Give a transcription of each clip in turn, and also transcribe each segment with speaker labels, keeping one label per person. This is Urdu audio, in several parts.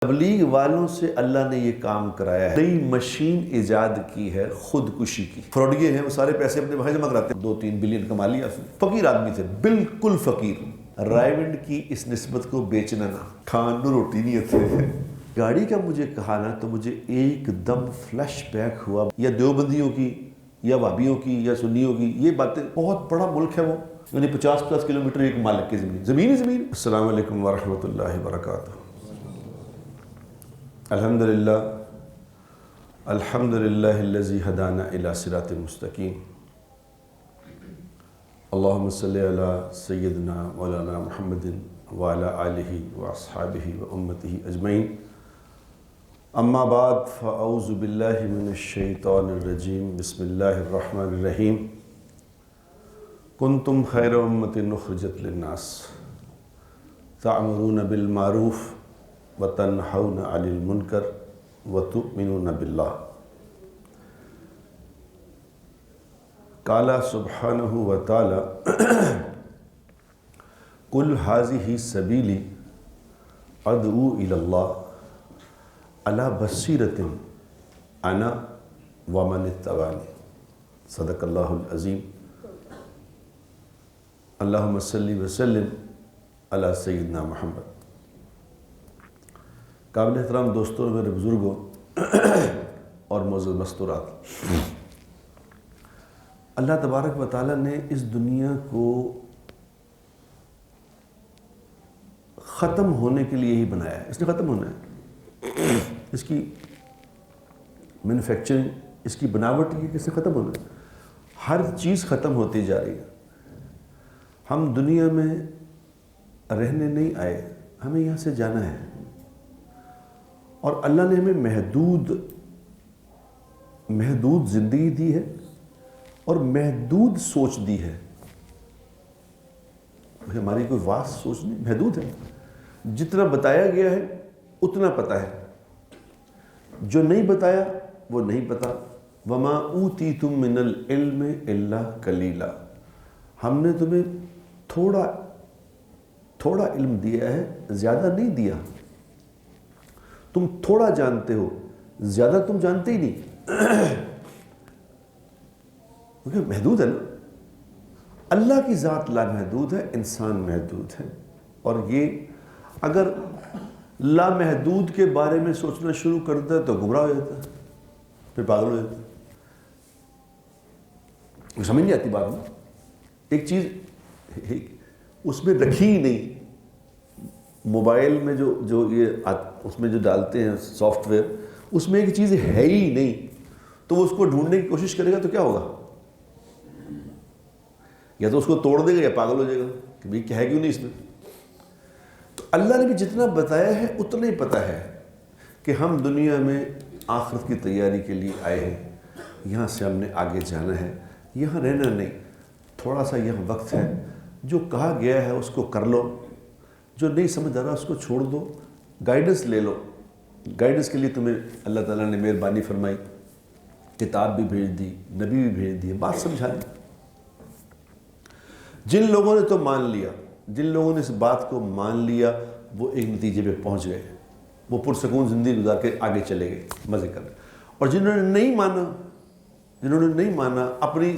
Speaker 1: تبلیغ والوں سے اللہ نے یہ کام کرایا ہے، نئی مشین ایجاد کی ہے خودکشی کی۔ فراڈیے ہیں، وہ سارے پیسے اپنے بھائی جمع کراتے ہیں، 2-3 بلین کما لیا اس نے۔ فقیر آدمی تھے، بالکل فقیر۔ رائیونڈ کی اس نسبت کو بیچنا نہ، کھان نو روٹی نہیں اتنے۔ گاڑی کا مجھے کہا نا تو مجھے ایک دم فلیش بیک ہوا، یا دیوبندیوں کی یا وہابیوں کی یا سنیوں کی یہ باتیں۔ بہت بڑا ملک ہے وہ، یعنی 50+ کلومیٹر ایک مالک کی زمین ہی زمین۔ السلام علیکم ورحمۃ اللہ وبرکاتہ۔ الحمدللہ الذی ہدانا الی صراط مستقیم۔ اللہم صلی علی سیدنا مولانا محمد وعلی آلہ واصحابہ وامتہ اجمعین۔ اما بعد فاعوذ باللہ من الشیطان الرجیم، بسم اللہ الرحمن الرحیم۔ کنتم خیر امۃ اخرجت للناس تعمرون بالمعروف وتنہون عن المنکر وتؤمنون باللہ۔ قال سبحانہ وتعالی قل ھذہ سبیلی ادعو الی اللہ علی بصیرۃ انا ومن اتبعنی۔ صدق اللہ العظیم۔ اللہم صلی وسلم علی سیدنا محمد۔ قابل احترام دوستوں، میرے بزرگوں اور معزز مستورات، اللہ تبارک و تعالیٰ نے اس دنیا کو ختم ہونے کے لیے ہی بنایا ہے۔ اس نے ختم ہونا ہے، اس کی مینوفیکچرنگ، اس کی بناوٹ یہ کہ اس نے ختم ہونا ہے۔ ہر چیز ختم ہوتی جا رہی ہے۔ ہم دنیا میں رہنے نہیں آئے، ہمیں یہاں سے جانا ہے، اور اللہ نے ہمیں محدود زندگی دی ہے اور محدود سوچ دی ہے۔ ہماری کوئی واسط سوچ نہیں، محدود ہے۔ جتنا بتایا گیا ہے اتنا پتہ ہے، جو نہیں بتایا وہ نہیں پتا۔ وما اوتیتم من العلم الا قلیلا۔ ہم نے تمہیں تھوڑا علم دیا ہے، زیادہ نہیں دیا۔ تم تھوڑا جانتے ہو، زیادہ تم جانتے ہی نہیں، کیونکہ محدود ہے نا۔ اللہ کی ذات لامحدود ہے، انسان محدود ہے، اور یہ اگر لامحدود کے بارے میں سوچنا شروع کرتا ہے تو گمراہ ہو جاتا ہے، پھر پاگل ہو جاتا ہے۔ سمجھ نہیں آتی بات میں، ایک چیز اس میں رکھی ہی نہیں۔ موبائل میں جو یہ اس میں جو ڈالتے ہیں سافٹ ویئر، اس میں ایک چیز ہے ہی نہیں، تو وہ اس کو ڈھونڈنے کی کوشش کرے گا تو کیا ہوگا؟ یا تو اس کو توڑ دے گا یا پاگل ہو جائے گا کہ بھئی کیا ہے کیوں نہیں اس میں۔ تو اللہ نے بھی جتنا بتایا ہے اتنا ہی پتہ ہے کہ ہم دنیا میں آخرت کی تیاری کے لیے آئے ہیں، یہاں سے ہم نے آگے جانا ہے، یہاں رہنا نہیں۔ تھوڑا سا یہاں وقت ہے، جو کہا گیا ہے اس کو کر لو، جو نہیں سمجھ آ رہا اس کو چھوڑ دو، گائیڈنس لے لو۔ گائیڈنس کے لیے تمہیں اللہ تعالیٰ نے مہربانی فرمائی، کتاب بھی بھیج دی، نبی بھی بھیج دی، بات سمجھا دی۔ جن لوگوں نے تو مان لیا، جن لوگوں نے اس بات کو مان لیا، وہ ایک نتیجے پہ پہنچ گئے، وہ پرسکون زندگی گزار کے آگے چلے گئے مزے کر۔ اور جنہوں نے نہیں مانا، اپنی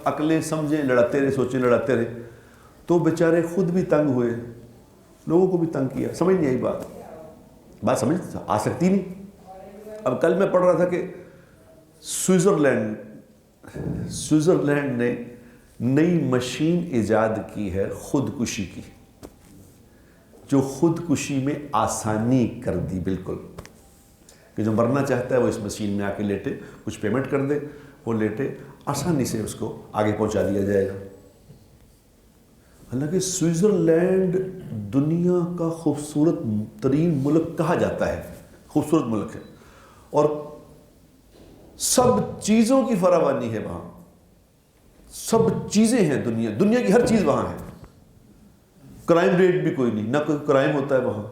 Speaker 1: عقلیں سمجھیں لڑاتے رہے، سوچیں لڑاتے رہے، تو بیچارے خود بھی تنگ ہوئے، لوگوں کو بھی تنگ کیا۔ سمجھ نہیں آئی بات سمجھ آ سکتی نہیں۔ اب کل میں پڑھ رہا تھا کہ سوئٹزرلینڈ نے نئی مشین ایجاد کی ہے خودکشی کی، جو خودکشی میں آسانی کر دی بالکل، کہ جو مرنا چاہتا ہے وہ اس مشین میں آ کے لیٹے، کچھ پیمنٹ کر دے، وہ لیٹے، آسانی سے اس کو آگے پہنچا دیا جائے گا۔ حالانکہ سوئٹزرلینڈ دنیا کا خوبصورت ترین ملک کہا جاتا ہے، خوبصورت ملک ہے، اور سب چیزوں کی فراوانی ہے وہاں، سب چیزیں ہیں، دنیا کی ہر چیز وہاں ہے۔ کرائم ریٹ بھی کوئی نہیں، نہ کوئی کرائم ہوتا ہے وہاں،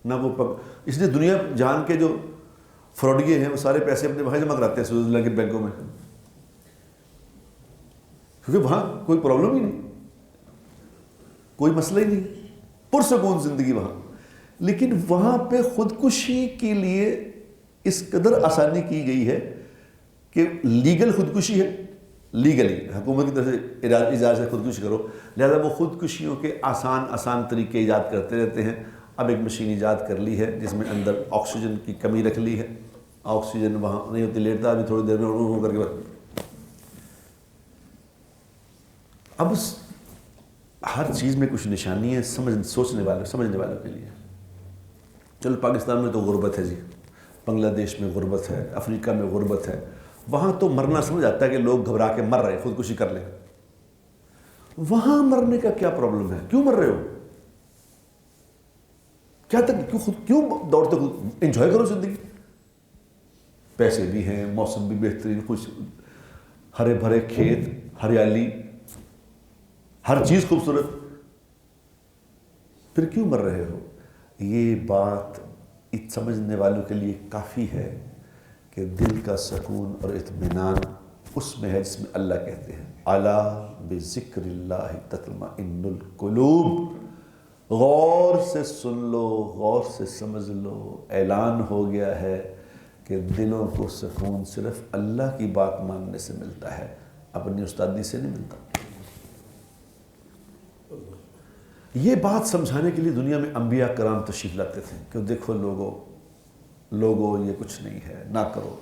Speaker 1: نہ وہ اس لیے دنیا جہان کے جو فراڈیے ہیں وہ سارے پیسے اپنے وہاں جمع کراتے ہیں سوئٹزرلینڈ کے بینکوں میں، کیونکہ وہاں کوئی پرابلم ہی نہیں، کوئی مسئلہ ہی نہیں، پرسکون زندگی وہاں۔ لیکن وہاں پہ خودکشی کے لیے اس قدر آسانی کی گئی ہے کہ لیگل خودکشی ہے، لیگلی حکومت کی طرف سے اجازت سے خودکشی کرو، لہذا وہ خودکشیوں کے آسان طریقے ایجاد کرتے رہتے ہیں۔ اب ایک مشین ایجاد کر لی ہے جس میں اندر آکسیجن کی کمی رکھ لی ہے، آکسیجن وہاں نہیں ہوتی، لیٹتا ابھی تھوڑی دیر میں کر کے اب ہر چیز میں کچھ نشانی ہے سوچنے والوں کے لیے۔ چلو پاکستان میں تو غربت ہے جی، بنگلہ دیش میں غربت ہے، افریقہ میں غربت ہے، وہاں تو مرنا سمجھ آتا ہے کہ لوگ گھبرا کے مر رہے ہیں، خودکشی کر لیں۔ وہاں مرنے کا کیا پرابلم ہے؟ کیوں مر رہے ہو؟ کیوں دوڑتے خود؟ انجوائے کرو زندگی، پیسے بھی ہیں، موسم بھی بہترین، خوش، ہرے بھرے کھیت، ہریالی، ہر چیز خوبصورت، پھر کیوں مر رہے ہو؟ یہ بات سمجھنے والوں کے لیے کافی ہے کہ دل کا سکون اور اطمینان اس میں ہے جس میں اللہ کہتے ہیں الا بذکر اللہ تطمئن القلوب۔ غور سے سن لو، غور سے سمجھ لو، اعلان ہو گیا ہے کہ دلوں کو سکون صرف اللہ کی بات ماننے سے ملتا ہے، اپنی استادی سے نہیں ملتا۔ یہ بات سمجھانے کے لیے دنیا میں انبیاء کرام تشریف لاتے تھے کہ دیکھو لوگوں یہ کچھ نہیں ہے، نہ کرو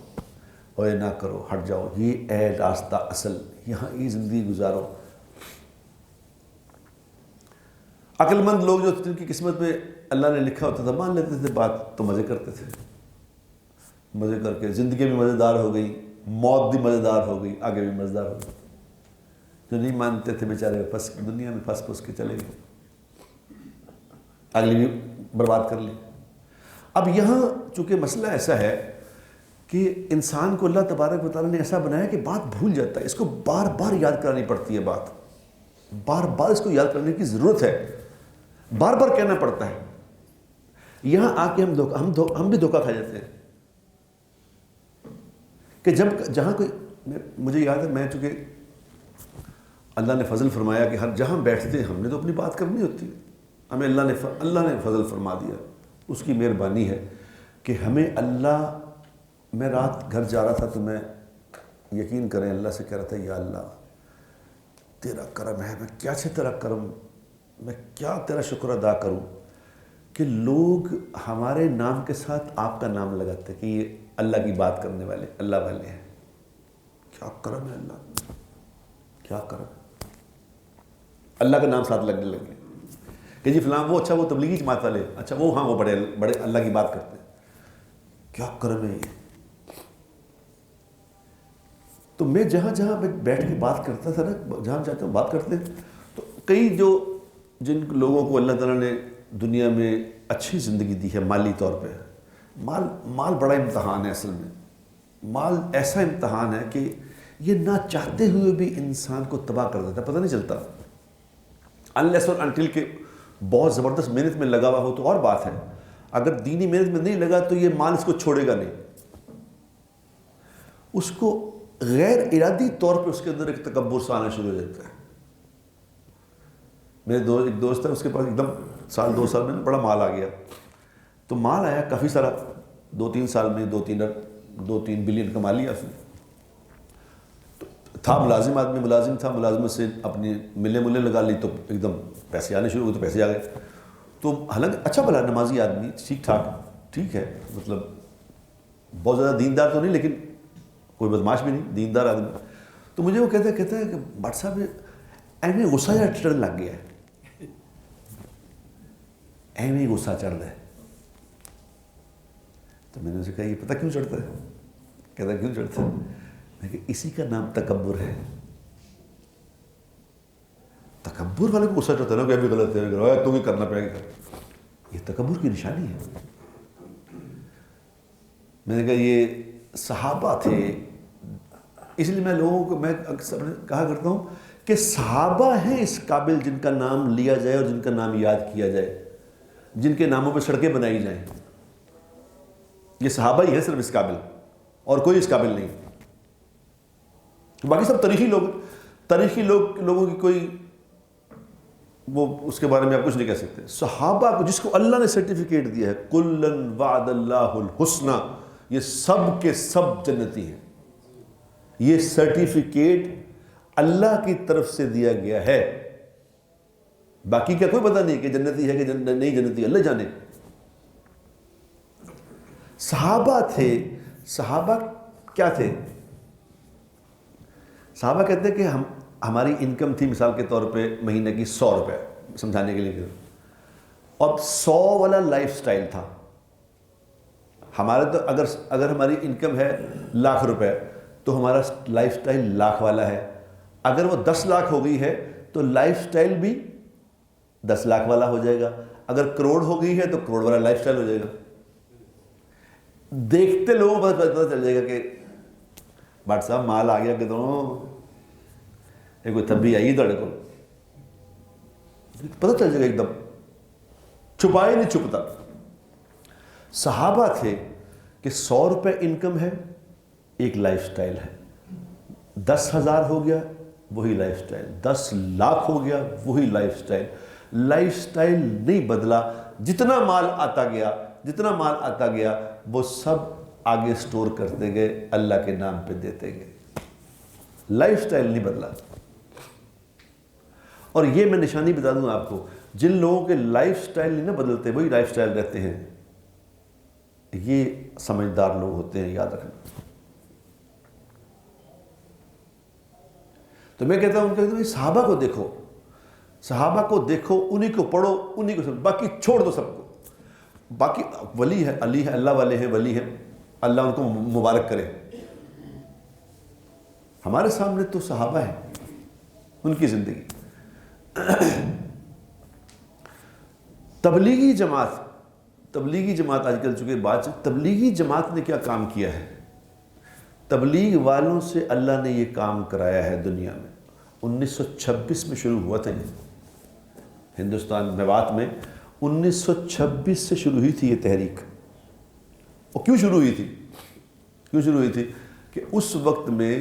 Speaker 1: اور یہ نہ کرو، ہٹ جاؤ، یہ اے راستہ اصل، یہاں یہ زندگی گزارو۔ عقل مند لوگ جو جن کی قسمت میں اللہ نے لکھا ہوتا تھا مان لیتے تھے بات، تو مزے کرتے تھے، مزے کر کے زندگی بھی مزیدار ہو گئی، موت بھی مزیدار ہو گئی، آگے بھی مزیدار ہو گئی۔ جو نہیں مانتے تھے بیچارے دنیا میں پھنس کے چلے گئے، اگلی بھی برباد کر لی۔ اب یہاں چونکہ مسئلہ ایسا ہے کہ انسان کو اللہ تبارک و تعالیٰ نے ایسا بنایا کہ بات بھول جاتا ہے، اس کو بار بار یاد کرانی پڑتی ہے، بات بار بار اس کو یاد کرنے کی ضرورت ہے، بار بار کہنا پڑتا ہے۔ یہاں آ کے ہم بھی دھوکہ کھا جاتے ہیں کہ جہاں کوئی، مجھے یاد ہے میں چونکہ اللہ نے فضل فرمایا کہ ہر جہاں بیٹھتے ہیں ہم نے تو اپنی بات کرنی ہوتی ہے، ہمیں اللہ نے فضل فرما دیا، اس کی مہربانی ہے کہ ہمیں اللہ، میں رات گھر جا رہا تھا تو میں یقین کریں اللہ سے کہہ رہا تھا یا اللہ تیرا کرم ہے، میں کیا سے تیرا کرم، میں کیا تیرا شکر ادا کروں کہ لوگ ہمارے نام کے ساتھ آپ کا نام لگاتے کہ یہ اللہ کی بات کرنے والے اللہ والے ہیں۔ کیا کرم ہے اللہ، کیا کرم ہے، اللہ کا نام ساتھ لگنے لگے کہ جی فلاں وہ، اچھا وہ تبلیغی جماعت والے، اچھا وہ، ہاں وہ بڑے اللہ کی بات کرتے ہیں، کیا کرم ہے یہ۔ تو میں جہاں بیٹھ کے بات کرتا تھا نا، جہاں چاہتا ہوں بات کرتے ہیں، تو کئی جن لوگوں کو اللہ تعالیٰ نے دنیا میں اچھی زندگی دی ہے مالی طور پہ، مال بڑا امتحان ہے، اصل میں مال ایسا امتحان ہے کہ یہ نہ چاہتے ہوئے بھی انسان کو تباہ کر دیتا ہے، پتہ نہیں چلتا، انلیس اور انٹل کہ بہت زبردست محنت میں لگا ہوا ہو تو اور بات ہے، اگر دینی محنت میں نہیں لگا تو یہ مال اس کو چھوڑے گا نہیں، اس کو غیر ارادی طور پہ اس کے اندر ایک تکبر سا آنا شروع ہو جاتا ہے۔ میرے ایک دوست ہے، اس کے پاس ایک دم سال 2 سال میں بڑا مال آ گیا، تو مال آیا کافی سارا، 2-3 سال میں 2-3 بلین کما لیا اس نے۔ تھا ملازم آدمی، ملازم تھا، ملازمت سے اپنی ملیں لگا لی تو ایک دم پیسے آنے شروع ہوئے، تو پیسے آ گئے، تو حالانکہ اچھا بھلا نمازی آدمی، ٹھیک ٹھاک، ٹھیک ہے، مطلب بہت زیادہ دیندار تو نہیں لیکن کوئی بدماش بھی نہیں، دیندار آدمی۔ تو مجھے وہ کہتا ہے کہ بٹ صاحب ایویں غصہ چڑھنے لگ گیا ہے، ایویں غصہ چڑھ رہا ہے۔ تو میں نے اسے کہا یہ پتہ کیوں چڑھتا ہے؟ کہتا ہے کیوں چڑھتا ہے؟ میں کہ اسی کا نام تکبر ہے۔ تکبر والے کو غصہ چڑھتا ہے نا کہ ابھی غلط ہے، تو بھی کرنا پڑے گا، یہ تکبر کی نشانی ہے۔ میں نے کہا یہ صحابہ تھے، اس لیے میں لوگوں کو میں اکثر کہا کرتا ہوں کہ صحابہ ہیں اس قابل جن کا نام لیا جائے اور جن کا نام یاد کیا جائے، جن کے ناموں پہ سڑکیں بنائی جائیں، یہ صحابہ ہی ہیں صرف اس قابل، اور کوئی اس قابل نہیں۔ باقی سب تاریخی لوگ، لوگوں کی کوئی وہ اس کے بارے میں آپ کچھ نہیں کہہ سکتے. صحابہ کو جس کو اللہ نے سرٹیفکیٹ دیا ہے کلن وعد اللہ الحسنى، یہ سب کے سب جنتی ہیں. یہ سرٹیفکیٹ اللہ کی طرف سے دیا گیا ہے. باقی کا کوئی پتہ نہیں کہ جنتی ہے کہ نہیں جنتی، اللہ جانے. صحابہ تھے. صحابہ کیا تھے؟ صحابہ کہتے ہیں کہ ہماری انکم تھی مثال کے طور پہ مہینے کی 100 روپے، سمجھانے کے لیے، اور 100 والا لائف سٹائل تھا ہمارا. تو اگر ہماری انکم ہے 1,00,000 روپے تو ہمارا لائف سٹائل 1,00,000 والا ہے. اگر وہ 10 لاکھ ہو گئی ہے تو لائف سٹائل بھی 10 لاکھ والا ہو جائے گا. اگر کروڑ ہو گئی ہے تو کروڑ والا لائف سٹائل ہو جائے گا. دیکھتے لوگوں کو پتہ چل جائے گا کہ بٹ صاحب مال آ گیا کدھروں، یہ کوئی تبھی آئی تھوڑے کو، پتہ چل جائے گا ایک دم، چھپائے نہیں چھپتا. صحابہ تھے کہ 100 روپے انکم ہے، ایک لائف سٹائل ہے. 10,000 ہو گیا وہی لائف سٹائل، 10 لاکھ ہو گیا وہی لائف سٹائل. لائف سٹائل نہیں بدلا. جتنا مال آتا گیا وہ سب آگے سٹور کرتے گئے، اللہ کے نام پہ دیتے گئے. لائف سٹائل نہیں بدلا. اور یہ میں نشانی بتا دوں آپ کو، جن لوگوں کے لائف سٹائل نہیں نہ بدلتے وہی لائف سٹائل رہتے ہیں، یہ سمجھدار لوگ ہوتے ہیں، یاد رکھنا. تو میں کہتا ہوں صحابہ کو دیکھو، صحابہ کو دیکھو، انہی کو پڑھو، انہی کو سمجھو، باقی چھوڑ دو سب کو. باقی ولی ہے، علی ہے، اللہ والے ہیں، ولی ہیں، اللہ ان کو مبارک کرے. ہمارے سامنے تو صحابہ ہیں، ان کی زندگی. تبلیغی جماعت آج کل چونکہ بات، تبلیغی جماعت نے کیا کام کیا ہے؟ تبلیغ والوں سے اللہ نے یہ کام کرایا ہے دنیا میں. 1926 میں شروع ہوا تھا یہ ہندوستان میوات میں. 1926 سے شروع ہوئی تھی یہ تحریک. اور کیوں شروع ہوئی تھی کہ اس وقت میں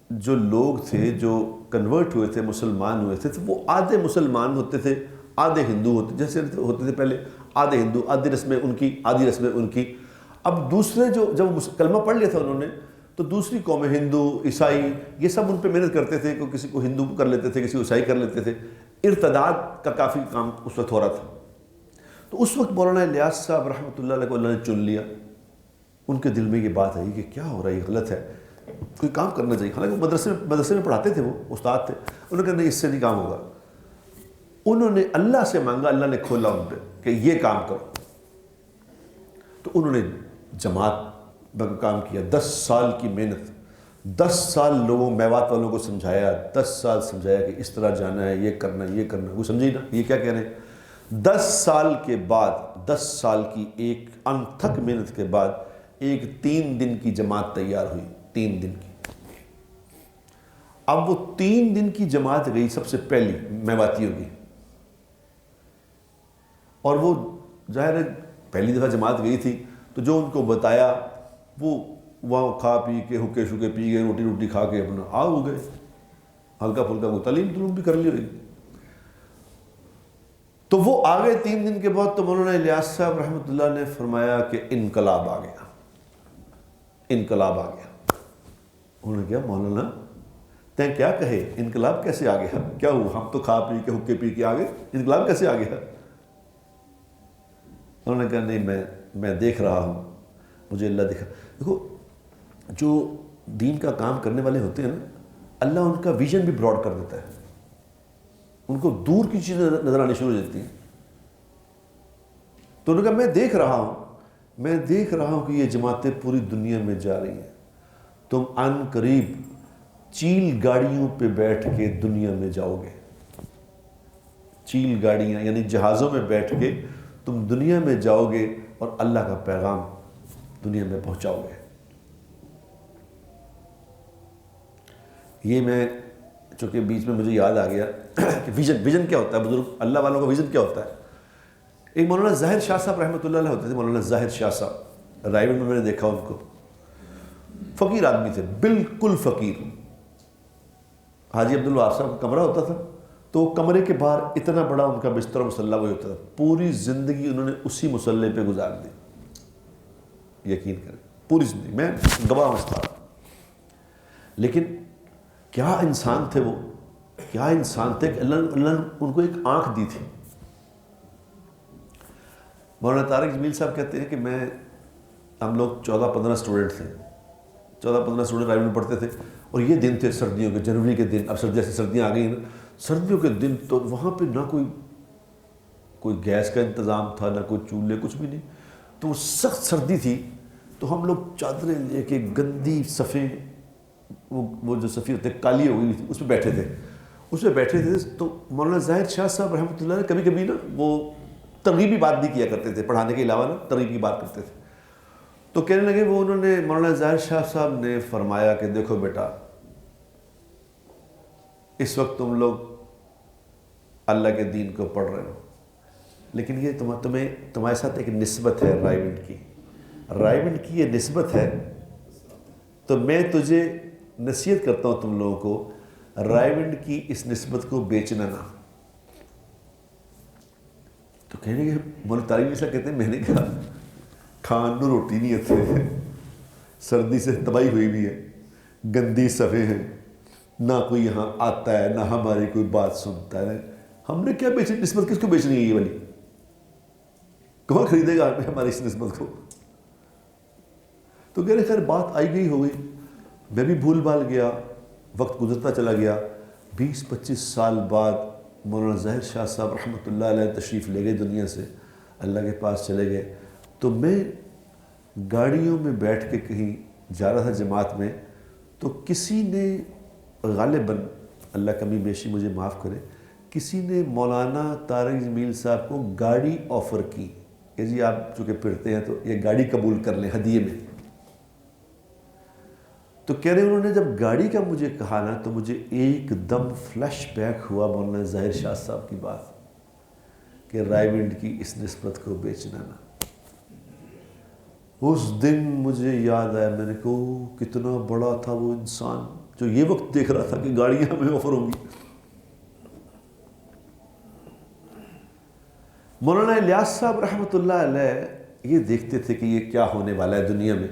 Speaker 1: جو لوگ تھے جو کنورٹ ہوئے تھے، مسلمان ہوئے تھے، تو وہ آدھے مسلمان ہوتے تھے، آدھے ہندو ہوتے، جیسے ہوتے تھے پہلے، آدھے ہندو، آدھی رسمیں ان کی، آدھی رسمیں ان کی. اب دوسرے جب کلمہ پڑھ لیا تھا انہوں نے، تو دوسری قومیں، ہندو، عیسائی، یہ سب ان پہ محنت کرتے تھے. کوئی کسی کو ہندو کر لیتے تھے، کسی کو عیسائی کر لیتے تھے. ارتداد کا کافی کام اس وقت ہو رہا تھا. تو اس وقت مولانا الیاس صاحب رحمۃ اللہ علیہ کو اللہ نے چن لیا. ان کے دل میں یہ بات آئی کہ کیا ہو رہا ہے، یہ غلط ہے، کوئی کام کرنا چاہیے. حالانکہ وہ مدرسے میں پڑھاتے تھے، وہ استاد تھے. انہوں نے کہا نہیں، اس سے نہیں کام ہوگا. انہوں نے اللہ سے مانگا، اللہ نے کھولا ان پہ کہ یہ کام کرو. تو انہوں نے جماعت کا کام کیا. 10 سال کی محنت، 10 سال لوگوں میوات والوں کو سمجھایا، 10 سال سمجھایا کہ اس طرح جانا ہے، یہ کرنا ہے، یہ کرنا ہے. وہ سمجھے نا یہ کیا کہہ رہے ہیں. 10 سال کے بعد، 10 سال کی ایک انتھک محنت کے بعد ایک 3 دن کی جماعت تیار ہوئی. 3 دن کی. اب وہ 3 دن کی جماعت گئی سب سے پہلی میواتیوں کی. اور وہ ظاہر ہے پہلی دفعہ جماعت گئی تھی، تو جو ان کو بتایا وہ وہاں کھا پی کے حکے شکے پی گئے، روٹی کھا کے اپنا ہو گئے. ہلکا پھلکا وہ تعلیم بھی کر لی ہوئی. تو وہ آگے 3 دن کے بعد تو مولانا الیاس صاحب رحمۃ اللہ نے فرمایا کہ انقلاب آ گیا. انہوں نے کہا مولانا تیں کیا کہے، انقلاب کیسے آ گیا؟ کیا ہوا؟ ہم تو کھا پی کے حکے پی کے آ گئے، انقلاب کیسے آ گیا؟ انہوں نے کہا نہیں، میں دیکھ رہا ہوں، مجھے اللہ دکھا. دیکھو جو دین کا کام کرنے والے ہوتے ہیں نا، اللہ ان کا ویژن بھی براڈ کر دیتا ہے. ان کو دور کی چیزیں نظر آنی شروع ہو جاتی ہیں. تو انہوں نے کہا میں دیکھ رہا ہوں کہ یہ جماعتیں پوری دنیا میں جا رہی ہیں. تم ان قریب چیل گاڑیوں پہ بیٹھ کے دنیا میں جاؤ گے. چیل گاڑیاں یعنی جہازوں میں بیٹھ کے تم دنیا میں جاؤ گے اور اللہ کا پیغام دنیا میں پہنچاؤ گے. یہ میں چونکہ بیچ میں مجھے یاد آ گیا کہ ویژن کیا ہوتا ہے، بزرگ اللہ والوں کا ویژن کیا ہوتا ہے. ایک مولانا ظاہر شاہ صاحب رحمۃ اللہ علیہ ہوتے تھے. مولانا ظاہر شاہ صاحب رائے میں نے دیکھا ان کو، فقیر آدمی تھے، بالکل فقیر. حاجی عبدالوہاب صاحب کا کمرہ ہوتا تھا، تو کمرے کے باہر اتنا بڑا ان کا بستر مسلح وہی ہوتا تھا، پوری زندگی انہوں نے اسی مسلح پہ گزار دی، یقین کریں پوری زندگی، میں گواہ ہوں۔ لیکن کیا انسان تھے وہ، کیا انسان تھے کہ اللہ نے ان کو ایک آنکھ دی تھی۔ مولانا طارق جمیل صاحب کہتے ہیں کہ ہم لوگ 14-15 اسٹوڈنٹ تھے، 14-15 اسٹوڈنٹ رائے میں پڑھتے تھے، اور یہ دن تھے سردیوں کے، جنوری کے دن، اب جیسے سردیاں آ گئی ہیں نا، سردیوں کے دن تو وہاں پہ نہ کوئی گیس کا انتظام تھا، نہ کوئی چولہے، کچھ بھی نہیں، تو وہ سخت سردی تھی، تو ہم لوگ چادریں لے کے گندی صفیں، وہ جو صفی ہوتے کالی ہو گئی تھی، اس پہ بیٹھے تھے، تو مولانا ظاہر شاہ صاحب رحمۃ اللہ نے کبھی کبھی نا وہ ترغیبی بات بھی کیا کرتے تھے، پڑھانے کے علاوہ نا ترغیب کی بات کرتے تھے، تو کہنے لگے وہ انہوں نے مولانا ظاہر شاہ صاحب نے فرمایا کہ دیکھو بیٹا، اس وقت تم لوگ اللہ کے دین کو پڑھ رہے ہو، لیکن یہ تمہارے ساتھ ایک نسبت ہے رائیونڈ کی یہ نسبت ہے، تو میں تجھے نصیحت کرتا ہوں تم لوگوں کو رائیونڈ کی اس نسبت کو بیچنا نہ۔ تو کہنے کے مولانا طارق جمیل صاحب کہتے ہیں میں نے کہا کھان نو روٹی نہیں اتنے، سردی سے تباہی ہوئی بھی ہے، گندی صفحے ہیں، نہ کوئی یہاں آتا ہے، نہ ہماری کوئی بات سنتا ہے، ہم نے کیا بیچنی، نسبت کس کو بیچنی ہے یہ والی، کون خریدے گا ہماری اس نسبت کو؟ تو کہہ رہے خیر بات آئی گئی ہو گئی، میں بھی بھول بھال گیا، وقت گزرتا چلا گیا، 20-25 سال بعد مولانا ظاہر شاہ صاحب رحمۃ اللہ علیہ تشریف لے گئے دنیا سے، اللہ کے پاس چلے گئے، تو میں گاڑیوں میں بیٹھ کے کہیں جا رہا تھا جماعت میں، تو کسی نے غالباً، اللہ کمی بیشی مجھے معاف کرے، کسی نے مولانا طارق جمیل صاحب کو گاڑی آفر کی کہ جی آپ چونکہ پھرتے ہیں تو یہ گاڑی قبول کر لیں ہدیے میں۔ تو کہہ رہے انہوں نے جب گاڑی کا مجھے کہا نا، تو مجھے ایک دم فلیش بیک ہوا مولانا ظاہر شاہ صاحب کی بات کہ رائیونڈ کی اس نسبت کو بیچنا نہ۔ اس دن مجھے یاد آیا، میں نے کہا کتنا بڑا تھا وہ انسان جو یہ وقت دیکھ رہا تھا کہ گاڑیاں ہمیں آفر ہوں گی۔ مولانا الیاس صاحب رحمۃ اللہ علیہ یہ دیکھتے تھے کہ یہ کیا ہونے والا ہے دنیا میں۔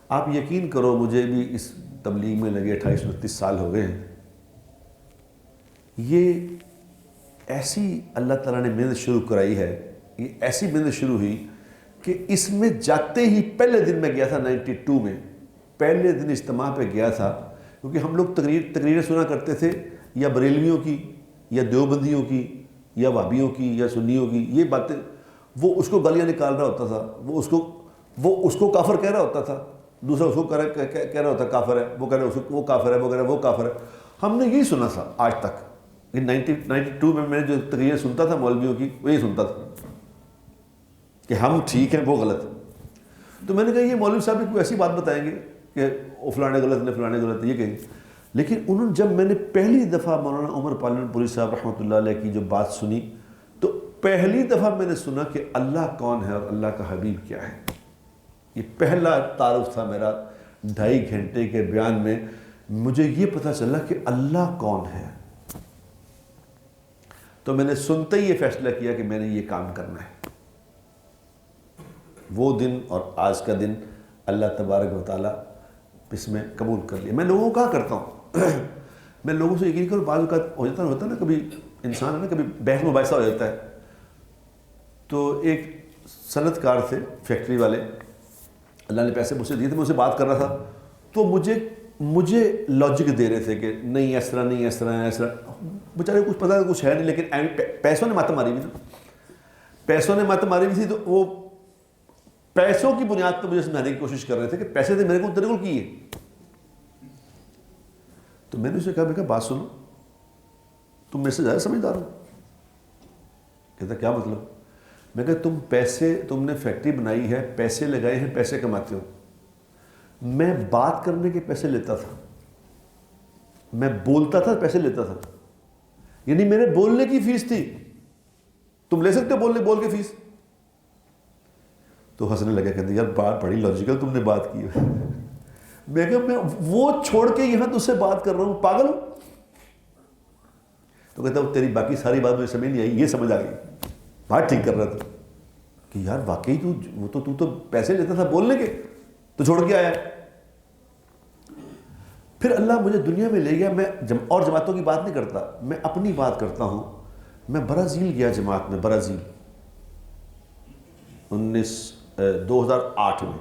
Speaker 1: آپ یقین کرو مجھے بھی اس تبلیغ میں لگے 28-29 سال ہو گئے ہیں، یہ ایسی اللہ تعالیٰ نے محنت شروع کرائی ہے، یہ ایسی محنت شروع ہوئی کہ اس میں جاتے ہی پہلے دن میں گیا تھا 92 میں، پہلے دن اجتماع پہ گیا تھا، کیونکہ ہم لوگ تقریریں سنا کرتے تھے یا بریلویوں کی یا دیوبندیوں کی یا وہابیوں کی یا سنیوں کی، یہ باتیں، وہ اس کو گالیاں نکال رہا ہوتا تھا، وہ اس کو کافر کہہ رہا ہوتا تھا، دوسرا اس کو کہہ رہا ہوتا کافر ہے، وہ کہہ رہا وہ کافر ہے، وہ کہہ رہا وہ کافر ہے۔ ہم نے یہی سنا تھا آج تک، 92 میں میں نے جو تقریریں سنتا تھا مولویوں کی، وہ یہی سنتا تھا کہ ہم ٹھیک ہیں وہ غلط ہے۔ تو میں نے کہا یہ مولوی صاحب کوئی ایسی بات بتائیں گے کہ وہ فلانے غلط نے فلانے غلط ہے، یہ کہیں گے۔ لیکن انہوں نے جب میں نے پہلی دفعہ مولانا عمر پالن پوری صاحب رحمۃ اللہ علیہ کی جو بات سنی، تو پہلی دفعہ میں نے سنا کہ اللہ کون ہے اور اللہ کا حبیب کیا ہے۔ یہ پہلا تعارف تھا میرا 2.5 گھنٹے کے بیان میں، مجھے یہ پتہ چلا کہ اللہ کون ہے۔ تو میں نے سنتے ہی یہ فیصلہ کیا کہ میں نے یہ کام کرنا ہے۔ وہ دن اور آج کا دن اللہ تبارک و تعالیٰ اس میں قبول کر لیا۔ میں لوگوں کو کہا کرتا ہوں میں لوگوں سے یقین کروں، بعض اوقات ہوتا ہے نا، کبھی انسان ہے نا، کبھی بحث مباحثہ ہو جاتا ہے۔ تو ایک صنعت کار تھے، فیکٹری والے، اللہ نے پیسے مجھ سے دیے تھے، میں اسے بات کر رہا تھا، تو مجھے لاجک دے رہے تھے کہ نہیں اس طرح نہیں، اس طرح ایس طرح، بیچارے کچھ پتہ کچھ ہے نہیں، لیکن پیسوں نے مات ماری ہوئی تھی، پیسوں نے مات ماری ہوئی تھی، تو وہ پیسوں کی بنیاد پر مجھے سمجھانے کی کوشش کر رہے تھے کہ پیسے تھے میرے کو تیرے کو کیے۔ تو میں نے اسے کہا بات سنو، تم میرے سے زیادہ سمجھدار ہو۔ کہتا کیا مطلب؟ میں کہا تم نے فیکٹری بنائی ہے، پیسے لگائے ہیں، پیسے کماتے ہو، میں بات کرنے کے پیسے لیتا تھا، میں بولتا تھا پیسے لیتا تھا، یعنی میرے بولنے کی فیس تھی، تم لے سکتے ہو بول کے فیس؟ تو ہنسنے لگا، کہتے یار بات بڑی لاجیکل تم نے بات کی ہے۔ میں وہ چھوڑ کے یہاں تجھ سے بات کر رہا ہوں، پاگل ہوں؟ تو کہتا ہے تیری باقی ساری بات مجھے سمجھ نہیں آئی، یہ سمجھ آ گئی، بات ٹھیک کر رہا تھا کہ یار واقعی تو تو پیسے لیتا تھا بولنے کے، تو چھوڑ کے آیا۔ پھر اللہ مجھے دنیا میں لے گیا، میں اور جماعتوں کی بات نہیں کرتا، میں اپنی بات کرتا ہوں۔ میں برازیل گیا جماعت میں، برازیل 2008 میں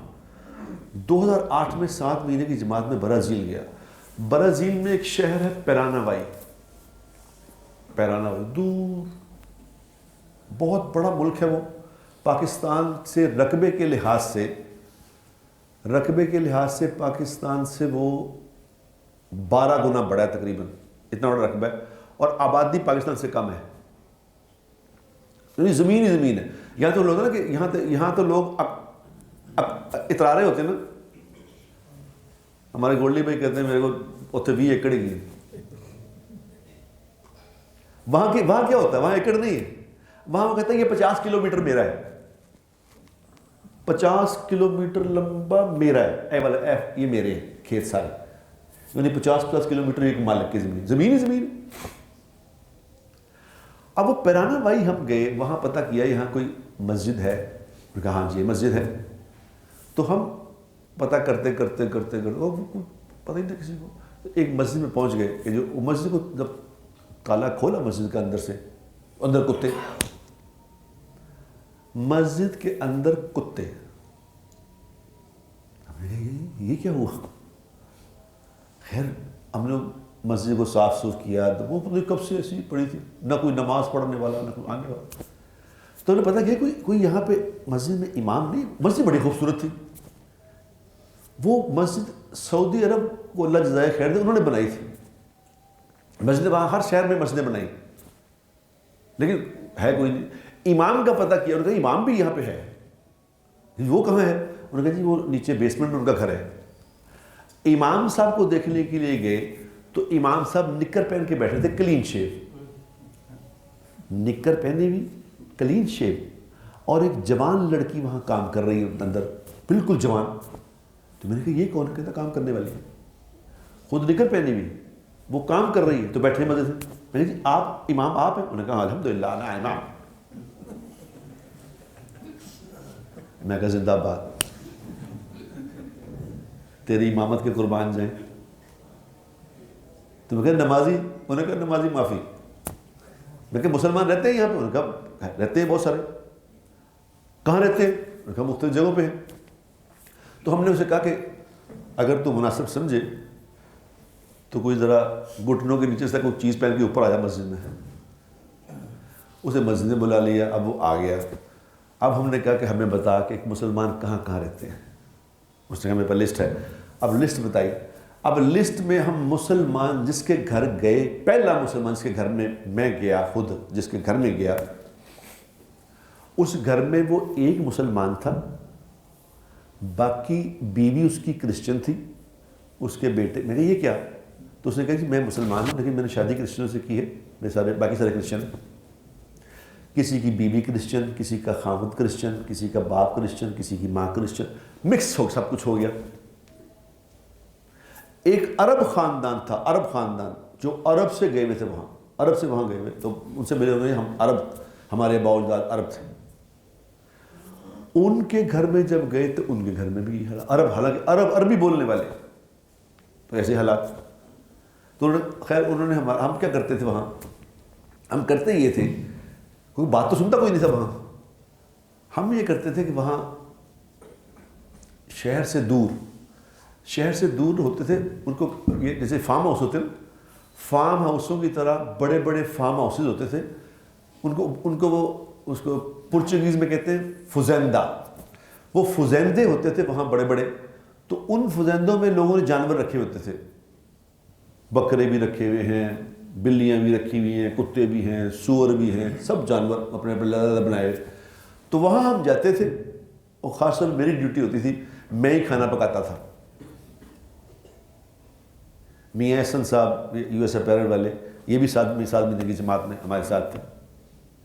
Speaker 1: 2008 میں 7 مہینے کی جماعت میں برازیل گیا۔ برازیل میں ایک شہر ہے پیراناوائی، دور، بہت بڑا ملک ہے وہ، پاکستان سے رقبے کے لحاظ سے پاکستان سے وہ 12 گنا بڑا ہے تقریباً، اتنا بڑا رقبہ ہے، اور آبادی پاکستان سے کم ہے، یعنی زمین ہی زمین ہے۔ یہاں تو لوگ نا کہ یہاں تو لوگ اترا رہے ہوتے ہیں نا، ہمارے گولڈی بھائی کہتے ہیں میرے کو اتنے 20 ایکڑ ہی ہے۔ وہاں کیا ہوتا ہے؟ وہاں ایکڑ نہیں ہے، وہاں وہ کہتے ہیں یہ 50 کلومیٹر میرا ہے، 50 کلومیٹر لمبا میرا ہے، اے والا ایف، یہ میرے ہیں کھیت سارے، یعنی 50 کلومیٹر ایک مالک کی زمین ہی زمین۔ اب وہ پیراناوائی ہم گئے، وہاں پتہ کیا یہاں کوئی مسجد ہے، کہا ہاں جی مسجد ہے، تو ہم پتہ کرتے پتہ ہی نہیں کسی کو، ایک مسجد میں پہنچ گئے کہ جو مسجد کو جب تالا کھولا مسجد کا اندر سے، اندر کتے، مسجد کے اندر کتے، یہ کیا ہوا؟ خیر ہم نے مسجد کو صاف ستھرا کیا، وہ کب سے ایسی پڑی تھی، نہ کوئی نماز پڑھنے والا نہ کوئی آنے والا، تو انہیں پتا کیا کوئی یہاں پہ مسجد میں امام نہیں، مسجد بڑی خوبصورت تھی، وہ مسجد سعودی عرب کو اللہ جزائے خیر دے انہوں نے بنائی تھی، مسجد وہاں ہر شہر میں مسجدیں بنائی، لیکن ہے کوئی نہیں۔ امام کا پتہ کیا، انہوں نے کہا امام بھی یہاں پہ ہے، وہ کہاں ہے؟ انہوں نے کہا جی وہ نیچے بیسمنٹ میں ان کا گھر ہے۔ امام صاحب کو دیکھنے کے لیے گئے تو امام صاحب نکر پہن کے بیٹھے تھے، کلین شیو، نکر پہنے ہوئی، کلین شیو، اور ایک جوان لڑکی وہاں کام کر رہی ہے اندر، بالکل جوان۔ تو میں نے کہا یہ کون ہے؟ کہتا کام کرنے والی ہے، خود نکر پہنی ہوئی، وہ کام کر رہی ہے، تو بیٹھنے مزے سے۔ میں نے کہا جی آپ امام آپ ہیں؟ انہوں نے کہا الحمدللہ انا امام۔ میں کہا زندہ باد، تیری امامت کے قربان جائیں۔ تو میں کہا نمازی؟ انہوں نے کہا نمازی معافی۔ میں کہا مسلمان رہتے ہیں یہاں پہ؟ انہوں نے کہا رہتے ہیں بہت سارے۔ کہاں رہتے ہیں؟ انہوں نے کہا مختلف جگہوں پہ ہیں۔ تو ہم نے اسے کہا کہ اگر تو مناسب سمجھے تو کوئی ذرا گھٹنوں کے نیچے سے کوئی چیز پہن کے اوپر آ جا مسجد میں۔ اسے مسجد میں بلا لیا، اب وہ آ گیا۔ اب ہم نے کہا کہ ہمیں بتا کہ ایک مسلمان کہاں کہاں رہتے ہیں۔ اس نے کہا میرے پاس لسٹ ہے۔ اب لسٹ بتائی، اب لسٹ میں ہم مسلمان جس کے گھر گئے، پہلا مسلمان جس کے گھر میں گیا، خود جس کے گھر میں گیا، اس گھر میں وہ ایک مسلمان تھا، باقی بیوی اس کی کرسچن تھی، اس کے بیٹے۔ میں نے کہا یہ کیا؟ تو اس نے کہا کہ میں مسلمان ہوں لیکن میں نے شادی کرسچنوں سے کی ہے، باقی سارے کرسچن ہیں۔ کسی کی بیوی کرسچن، کسی کا خاوند کرسچن، کسی کا باپ کرسچن، کسی کی ماں کرسچن، مکس ہو سب کچھ ہو گیا۔ ایک عرب خاندان تھا، عرب خاندان جو عرب سے گئے ہوئے تھے، عرب سے وہاں گئے ہوئے، تو ان سے ملے ہوئے ہم عرب، ہمارے باوجداد عرب تھے۔ ان کے گھر میں جب گئے تو ان کے گھر میں بھی عرب، حالانکہ عربی بولنے والے، تو ایسے حالات۔ تو خیر انہوں نے ہم کیا کرتے تھے وہاں؟ ہم کرتے یہ تھے، کوئی بات تو سنتا کوئی نہیں تھا وہاں، ہم یہ کرتے تھے کہ وہاں شہر سے دور ہوتے تھے، ان کو یہ جیسے فارم ہاؤس ہوتے ہیں، فارم ہاؤسوں کی طرح بڑے بڑے فارم ہاؤسز ہوتے تھے، ان کو وہ اس کو پرچگیز میں کہتے ہیں فزیندہ، وہ فزیندے ہوتے تھے وہاں بڑے بڑے۔ تو ان فزیندوں میں لوگوں نے جانور رکھے ہوتے تھے، بکرے بھی رکھے ہوئے ہیں، بلیاں بھی رکھی ہوئی ہیں، کتے بھی ہیں، سور بھی ہیں، سب جانور اپنے اپنے بنائے۔ تو وہاں ہم جاتے تھے، اور خاص طور میری ڈیوٹی ہوتی تھی، میں ہی کھانا پکاتا تھا۔ میاں احسن صاحب یو ایس اپیرل والے، یہ بھی ساتھ مہینے کی جماعت میں ہمارے ساتھ تھے۔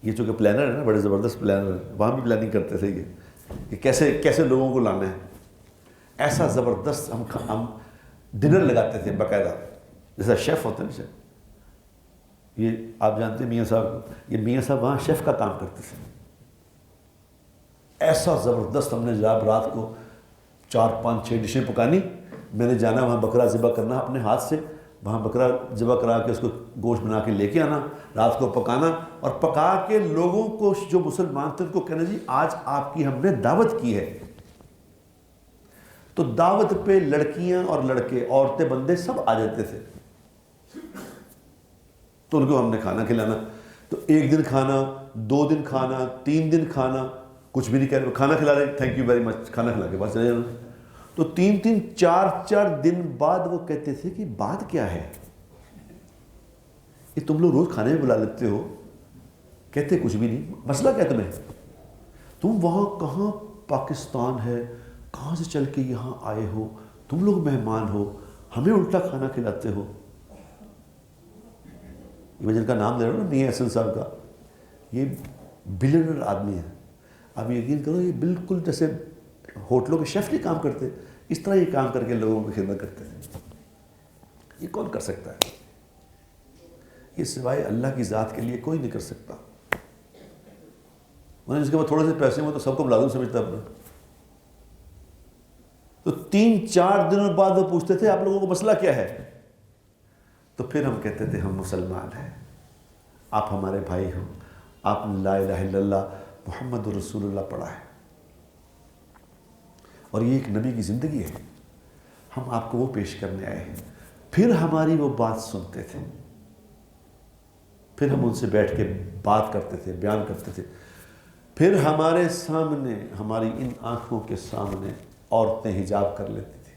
Speaker 1: یہ چونکہ پلانر ہے نا، بڑے زبردست پلانر ہیں، وہاں بھی پلاننگ کرتے تھے کہ کیسے لوگوں کو لانا ہے۔ ایسا زبردست ہم ڈنر لگاتے تھے باقاعدہ، جیسا شیف ہوتے ہیں نا، یہ آپ جانتے ہیں میاں صاحب، یہ میاں صاحب وہاں شیف کا کام کرتے تھے. ایسا زبردست ہم نے جناب رات کو 4 5 6 ڈشیں پکانی. میں نے جانا وہاں بکرا ذبح کرنا اپنے ہاتھ سے، وہاں بکرا ذبح کرا کے اس کو گوشت بنا کے لے کے آنا، رات کو پکانا، اور پکا کے لوگوں کو جو مسلمان تھے ان کو کہنا جی آج آپ کی ہم نے دعوت کی ہے. تو دعوت پہ لڑکیاں اور لڑکے، عورتیں بندے سب آ جاتے تھے. تو ان کو ہم نے کھانا کھلانا. تو 1 دن کھانا، 2 دن کھانا، 3 دن کھانا، کچھ بھی نہیں کہہ رہے، کھانا کھلا رہے تھینک یو ویری مچ، کھانا کھلا کے بس چلے جانا. تو 3 4 دن بعد وہ کہتے تھے کہ بات کیا ہے، یہ تم لوگ روز کھانے میں بلا لیتے ہو؟ کہتے کچھ بھی نہیں، مسئلہ کیا تمہیں؟ تم وہاں کہاں پاکستان ہے، کہاں سے چل کے یہاں آئے ہو، تم لوگ مہمان ہو، ہمیں الٹا کھانا کھلاتے ہو. میں جن کا نام لے رہا ہوں نا، میاں حسن صاحب کا، یہ بلینئر آدمی ہے. اب یقین کرو یہ بالکل جیسے ہوٹلوں کے شیف نہیں کام کرتے، اس طرح یہ کام کر کے لوگوں کی خدمت کرتے تھے. یہ کون کر سکتا ہے؟ یہ سوائے اللہ کی ذات کے لیے کوئی نہیں کر سکتا. جس کے بعد تھوڑے سے پیسے ہوں تو سب کو ملازم سمجھتا اپنا. تو 3 4 دنوں بعد وہ پوچھتے تھے آپ لوگوں کو مسئلہ کیا ہے؟ تو پھر ہم کہتے تھے ہم مسلمان ہیں، آپ ہمارے بھائی ہو، آپ نے لا الہ الا اللہ محمد رسول اللہ پڑھا ہے، اور یہ ایک نبی کی زندگی ہے، ہم آپ کو وہ پیش کرنے آئے ہیں. پھر ہماری وہ بات سنتے تھے، پھر ہم ان سے بیٹھ کے بات کرتے تھے، بیان کرتے تھے. پھر ہمارے سامنے، ہماری ان آنکھوں کے سامنے عورتیں حجاب کر لیتی تھیں،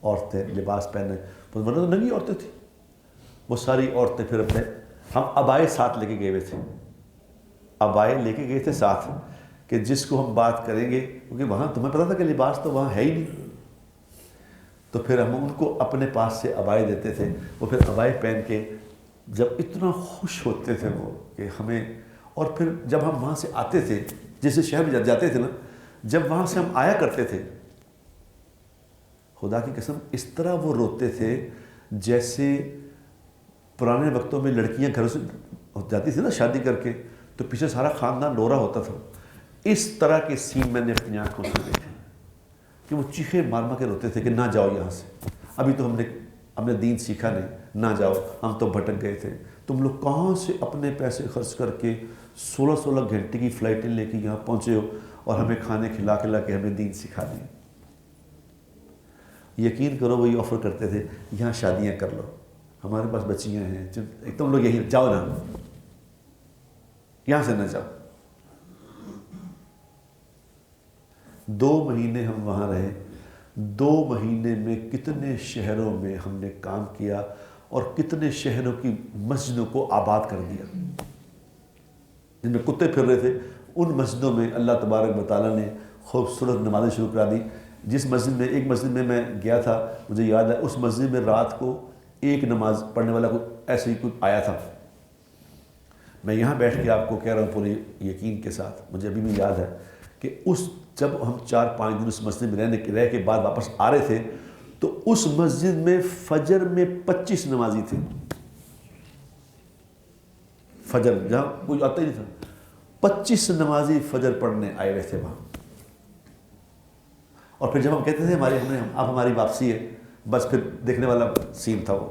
Speaker 1: عورتیں لباس پہنے، ورنہ تو ننگی عورتیں تھیں. وہ ساری عورتیں پھر اپنے، ہم عبائے ساتھ لے کے گئے ہوئے تھے، عبائے لے کے گئے تھے ساتھ، کہ جس کو ہم بات کریں گے، کیونکہ وہاں تمہیں پتا تھا کہ لباس تو وہاں ہے ہی نہیں. تو پھر ہم ان کو اپنے پاس سے عبائے دیتے تھے. وہ پھر عبائے پہن کے جب اتنا خوش ہوتے تھے وہ کہ ہمیں، اور پھر جب ہم وہاں سے آتے تھے، جیسے شہر میں جاتے تھے نا، جب وہاں سے ہم آیا کرتے تھے، خدا کی قسم اس طرح وہ روتے تھے جیسے پرانے وقتوں میں لڑکیاں گھروں سے جاتی تھی نا شادی کر کے، تو پیچھے سارا خاندان رو رہا ہوتا تھا. اس طرح کے سین میں نے اپنی آنکھوں سے دیکھے کہ وہ چیخے مار مار کے روتے تھے کہ نہ جاؤ یہاں سے، ابھی تو ہم نے دین سیکھا نہیں، نہ جاؤ، ہم تو بھٹک گئے تھے. تم لوگ کہاں سے اپنے پیسے خرچ کر کے 16 گھنٹے کی فلائٹیں لے کے یہاں پہنچے ہو، اور ہمیں کھانے کھلا کے ہمیں دین سکھا دیں. یقین کرو وہی آفر کرتے تھے یہاں شادیاں کر لو، ہمارے پاس بچیاں ہیں، تم لوگ یہی جاؤ نا، یہاں سے نہ جاؤ. 2 مہینے ہم وہاں رہے. 2 مہینے میں کتنے شہروں میں ہم نے کام کیا، اور کتنے شہروں کی مسجدوں کو آباد کر دیا. جن میں کتے پھر رہے تھے ان مسجدوں میں اللہ تبارک و تعالیٰ نے خوبصورت نمازیں شروع کرا دی. جس مسجد میں، ایک مسجد میں میں گیا تھا، مجھے یاد ہے، اس مسجد میں رات کو ایک نماز پڑھنے والا کوئی ایسے ہی کوئی آیا تھا. میں یہاں بیٹھ کے آپ کو کہہ رہا ہوں پورے یقین کے ساتھ، مجھے ابھی بھی یاد ہے کہ جب ہم 4 5 دن اس مسجد میں رہ کے بعد واپس آ رہے تھے، تو اس مسجد میں فجر میں 25 نمازی تھے. فجر جہاں کوئی آتا ہی نہیں تھا، 25 نمازی فجر پڑھنے آئے ہوئے تھے وہاں. اور پھر جب ہم کہتے تھے اب ہماری واپسی ہے، بس پھر دیکھنے والا سین تھا وہ.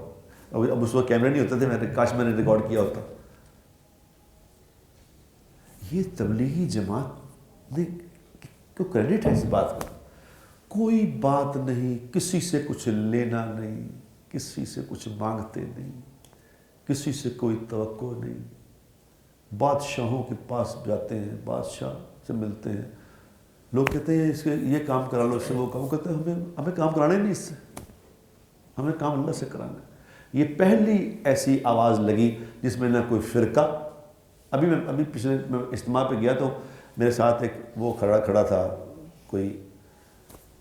Speaker 1: اب اس وقت کیمرے نہیں ہوتے تھے، کاش میں نے ریکارڈ کیا ہوتا. یہ تبلیغی جماعت نے کیوں کریڈٹ ہے اس بات کا. کوئی بات نہیں، کسی سے کچھ لینا نہیں، کسی سے کچھ مانگتے نہیں، کسی سے کوئی توقع نہیں. بادشاہوں کے پاس جاتے ہیں، بادشاہ سے ملتے ہیں، لوگ کہتے ہیں اس کے یہ کام کرا لو، اس سے وہ کام، کہتے ہیں ہمیں کام کرانا ہی نہیں، اس سے ہمیں کام اللہ سے کرانا ہے. یہ پہلی ایسی آواز لگی جس میں نہ کوئی فرقہ. ابھی پچھلے میں اجتماع پہ گیا تو میرے ساتھ ایک وہ کھڑا تھا، کوئی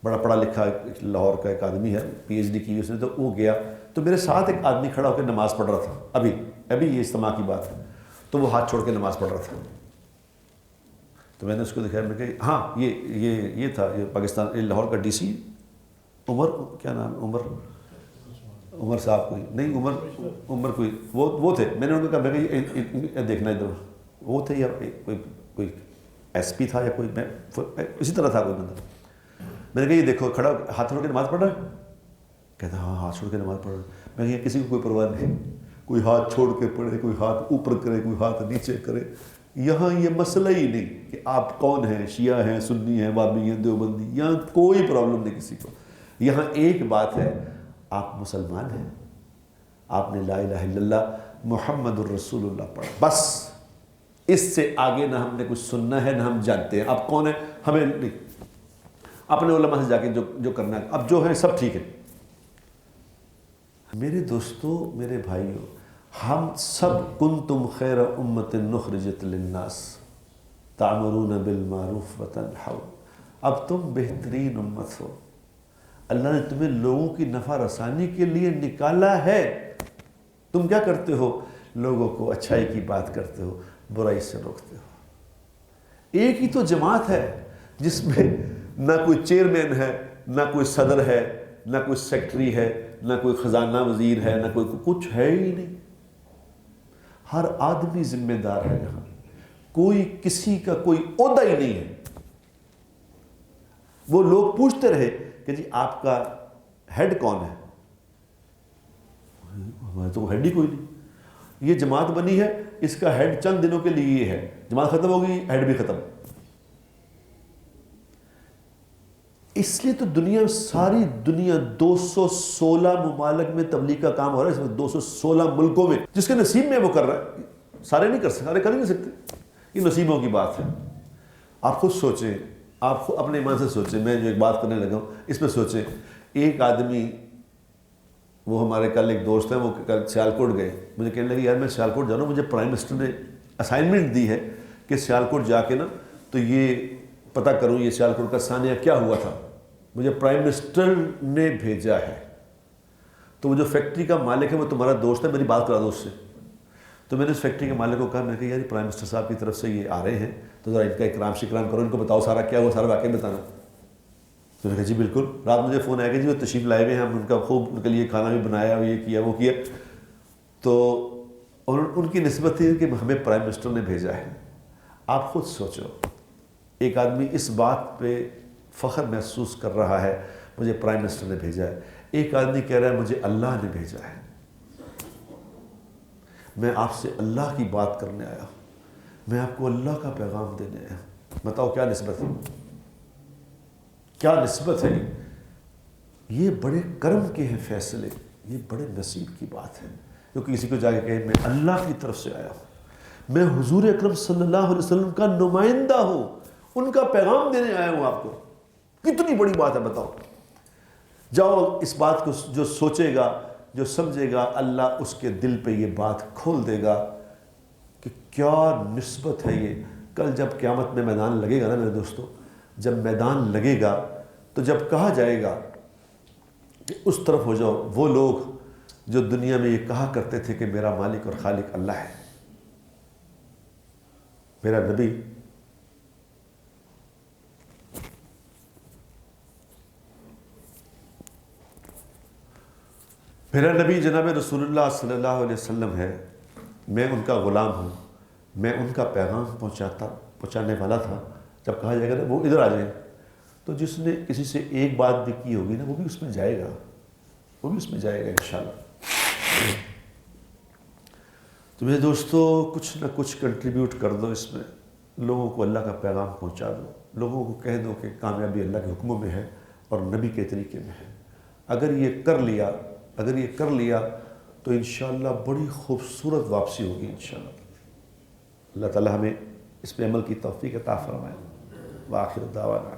Speaker 1: بڑا پڑھا لکھا لاہور کا ایک آدمی ہے، PhD کی اس نے، تو وہ گیا تو میرے ساتھ ایک آدمی کھڑا ہو کے نماز پڑھ رہا تھا. ابھی یہ اجتماع کی بات ہے، تو وہ ہاتھ چھوڑ کے نماز پڑھ رہا تھا. تو میں نے اس کو دکھایا، میں کہ ہاں یہ تھا، یہ پاکستان، یہ لاہور کا DC عمر، کیا نام، عمر صاحب کوئی نہیں، عمر کوئی وہ تھے. میں نے ان کو کہا میں کہ دیکھنا ادھر، وہ تھے یا کوئی ایس پی تھا یا کوئی اسی طرح تھا کوئی بندہ. میں نے کہا یہ دیکھو کھڑا ہاتھ چھوڑ کے نماز پڑھ رہا ہے. کہتا ہاں ہاتھ چھوڑ کے نماز پڑھ رہا ہے. میں کہا کسی کو کوئی پرواہ نہیں، کوئی ہاتھ چھوڑ کے پڑھے، کوئی ہاتھ اوپر کرے، کوئی ہاتھ نیچے کرے. یہاں یہ مسئلہ ہی نہیں کہ آپ کون ہیں، شیعہ ہیں، سنی ہیں، وہابی ہیں، دیوبندی، یہاں کوئی پرابلم نہیں کسی کو. یہاں ایک بات ہے، آپ مسلمان ہیں، آپ نے لا الہ الا اللہ محمد الرسول اللہ پڑھا، بس. اس سے آگے نہ ہم نے کچھ سننا ہے نہ ہم جانتے ہیں آپ کون ہیں، ہمیں نہیں. اپنے علماء سے جا کے جو کرنا ہے اب جو ہے سب ٹھیک ہے. میرے دوستو، میرے بھائیو، ہم سب کنتم خیر امت نخرجت للناس تعمرون بالمعروف وتنہون. اب تم بہترین امت ہو، اللہ نے تمہیں لوگوں کی نفع رسانی کے لیے نکالا ہے. تم کیا کرتے ہو؟ لوگوں کو اچھائی کی بات کرتے ہو، برائی سے روکتے ہو. ایک ہی تو جماعت ہے جس میں نہ کوئی چیئرمین ہے، نہ کوئی صدر ہے، نہ کوئی سیکٹری ہے، نہ کوئی خزانہ وزیر ہے، نہ کوئی کچھ ہے ہی نہیں. ہر آدمی ذمہ دار ہے یہاں، کوئی کسی کا کوئی عہدہ ہی نہیں ہے. وہ لوگ پوچھتے رہے کہ جی آپ کا ہیڈ کون ہے؟ ہمارے تو ہیڈ ہی کوئی نہیں. یہ جماعت بنی ہے، اس کا ہیڈ چند دنوں کے لیے یہ ہے، جماعت ختم ہوگی ہیڈ بھی ختم. اس لیے تو ساری دنیا 216 ممالک میں تبلیغ کا کام ہو رہا ہے. اس میں 216 ملکوں میں جس کے نصیب میں وہ کر رہا ہے. سارے نہیں کر سکتے، سارے کر ہی نہیں سکتے. یہ نصیبوں کی بات ہے. آپ خود سوچیں، آپ خود اپنے ایمان سے سوچیں. میں جو ایک بات کرنے لگا ہوں اس میں سوچیں. ایک آدمی، وہ ہمارے کل ایک دوست ہیں، وہ کل سیالکوٹ گئے. مجھے کہنے لگے یار میں سیالکوٹ جا رہا ہوں، مجھے پرائم منسٹر نے اسائنمنٹ دی ہے کہ سیالکوٹ جا کے نا تو یہ پتہ کروں یہ سیالکوٹ کا سانحہ کیا ہوا تھا. مجھے پرائم منسٹر نے بھیجا ہے. تو وہ جو فیکٹری کا مالک ہے وہ تمہارا دوست ہے، میری بات کرا دو اس سے. تو میں نے اس فیکٹری کے مالک کو کہا، میں نے کہا یار پرائم منسٹر صاحب کی طرف سے یہ آ رہے ہیں تو ذرا ان کا اکرام شکرام کرو، ان کو بتاؤ سارا کیا ہوا، سارا واقعہ بتانا. تو میں نے کہا جی بالکل. رات مجھے فون آیا کہ جی وہ تشریف لائے ہوئے ہیں، ہم ان کا خوب ان کے لیے کھانا بھی بنایا، یہ کیا وہ کیا. تو ان کی نسبت تھی کہ ہمیں پرائم منسٹر نے بھیجا ہے. آپ خود سوچو، ایک آدمی اس بات پہ فخر محسوس کر رہا ہے مجھے پرائم منسٹر نے بھیجا ہے. ایک آدمی کہہ رہا ہے مجھے اللہ نے بھیجا ہے. میں آپ سے اللہ کی بات کرنے آیا ہوں، میں آپ کو اللہ کا پیغام دینے آیا ہوں. بتاؤ کیا نسبت ہے، کیا نسبت ہے. یہ بڑے کرم کے ہیں فیصلے، یہ بڑے نصیب کی بات ہے. کیونکہ کسی کو جا کے کہے میں اللہ کی طرف سے آیا ہوں، میں حضور اکرم صلی اللہ علیہ وسلم کا نمائندہ ہوں، ان کا پیغام دینے آیا ہوں آپ کو. کتنی بڑی بات ہے بتاؤ. جاؤ اس بات کو جو سوچے گا، جو سمجھے گا، اللہ اس کے دل پہ یہ بات کھول دے گا کہ کیا نسبت ہے یہ. کل جب قیامت میں میدان لگے گا نا میرے دوستو، جب میدان لگے گا تو جب کہا جائے گا کہ اس طرف ہو جاؤ، وہ لوگ جو دنیا میں یہ کہا کرتے تھے کہ میرا مالک اور خالق اللہ ہے، میرا نبی جناب رسول اللہ صلی اللہ علیہ وسلم ہے، میں ان کا غلام ہوں، میں ان کا پیغام پہنچانے والا تھا. جب کہا جائے گا نا وہ ادھر آ جائیں، تو جس نے کسی سے ایک بات بھی کی ہوگی نا وہ بھی اس میں جائے گا، وہ بھی اس میں جائے گا انشاءاللہ. تو میرے دوستو کچھ نہ کچھ کنٹریبیوٹ کر دو اس میں، لوگوں کو اللہ کا پیغام پہنچا دو، لوگوں کو کہہ دو کہ کامیابی اللہ کے حکموں میں ہے اور نبی کے طریقے میں ہے. اگر یہ کر لیا تو انشاءاللہ بڑی خوبصورت واپسی ہوگی انشاءاللہ. اللہ تعالی ہمیں اس پہ عمل کی توفیق عطا فرمائے. وآخر دعوانا